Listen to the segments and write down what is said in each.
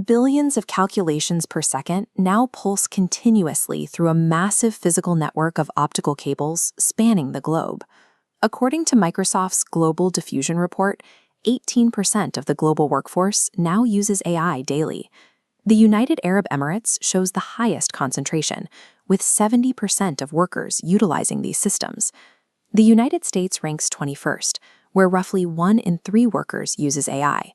Billions of calculations per second now pulse continuously through a massive physical network of optical cables spanning the globe. According to Microsoft's Global Diffusion Report, 18% of the global workforce now uses AI daily. The United Arab Emirates shows the highest concentration, with 70% of workers utilizing these systems. The United States ranks 21st, where roughly 1 in 3 workers uses AI.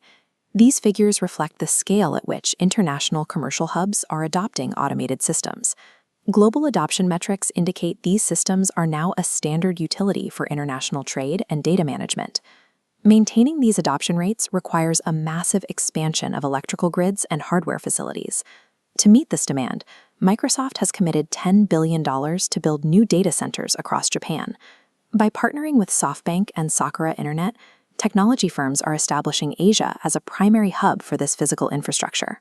These figures reflect the scale at which international commercial hubs are adopting automated systems. Global adoption metrics indicate these systems are now a standard utility for international trade and data management. Maintaining these adoption rates requires a massive expansion of electrical grids and hardware facilities. To meet this demand, Microsoft has committed $10 billion to build new data centers across Japan. By partnering with SoftBank and Sakura Internet, technology firms are establishing Asia as a primary hub for this physical infrastructure.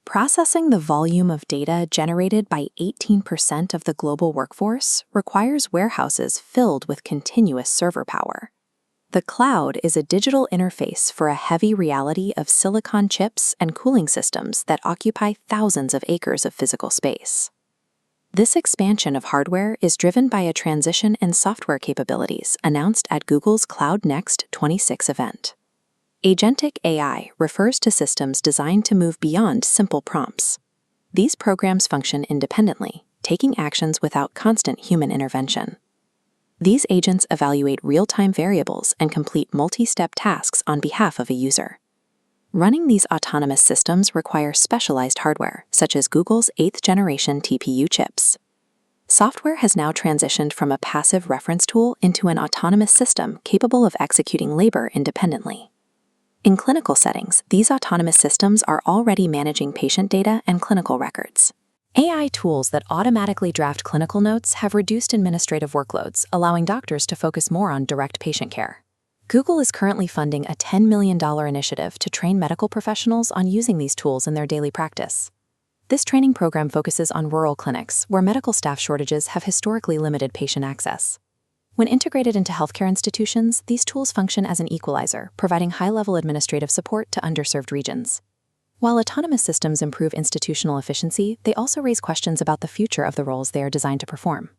Processing the volume of data generated by 18% of the global workforce requires warehouses filled with continuous server power. The cloud is a digital interface for a heavy reality of silicon chips and cooling systems that occupy thousands of acres of physical space. This expansion of hardware is driven by a transition in software capabilities announced at Google's Cloud Next 26 event. Agentic AI refers to systems designed to move beyond simple prompts. These programs function independently, taking actions without constant human intervention. These agents evaluate real-time variables and complete multi-step tasks on behalf of a user. Running these autonomous systems requires specialized hardware, such as Google's 8th-generation TPU chips. Software has now transitioned from a passive reference tool into an autonomous system capable of executing labor independently. In clinical settings, these autonomous systems are already managing patient data and clinical records. AI tools that automatically draft clinical notes have reduced administrative workloads, allowing doctors to focus more on direct patient care. Google is currently funding a $10 million initiative to train medical professionals on using these tools in their daily practice. This training program focuses on rural clinics, where medical staff shortages have historically limited patient access. When integrated into healthcare institutions, these tools function as an equalizer, providing high-level administrative support to underserved regions. While autonomous systems improve institutional efficiency, they also raise questions about the future of the roles they are designed to perform.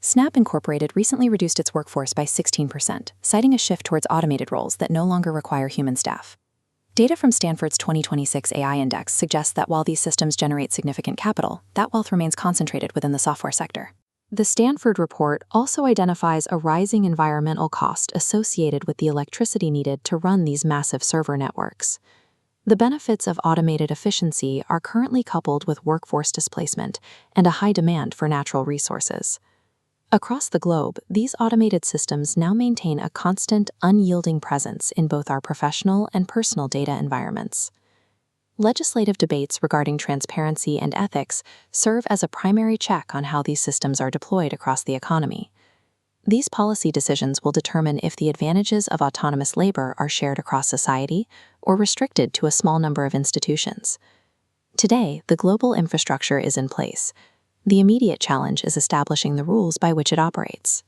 Snap Incorporated recently reduced its workforce by 16%, citing a shift towards automated roles that no longer require human staff. Data from Stanford's 2026 AI Index suggests that while these systems generate significant capital, that wealth remains concentrated within the software sector. The Stanford report also identifies a rising environmental cost associated with the electricity needed to run these massive server networks. The benefits of automated efficiency are currently coupled with workforce displacement and a high demand for natural resources. Across the globe, these automated systems now maintain a constant, unyielding presence in both our professional and personal data environments. Legislative debates regarding transparency and ethics serve as a primary check on how these systems are deployed across the economy. These policy decisions will determine if the advantages of autonomous labor are shared across society or restricted to a small number of institutions. Today, the global infrastructure is in place. The immediate challenge is establishing the rules by which it operates.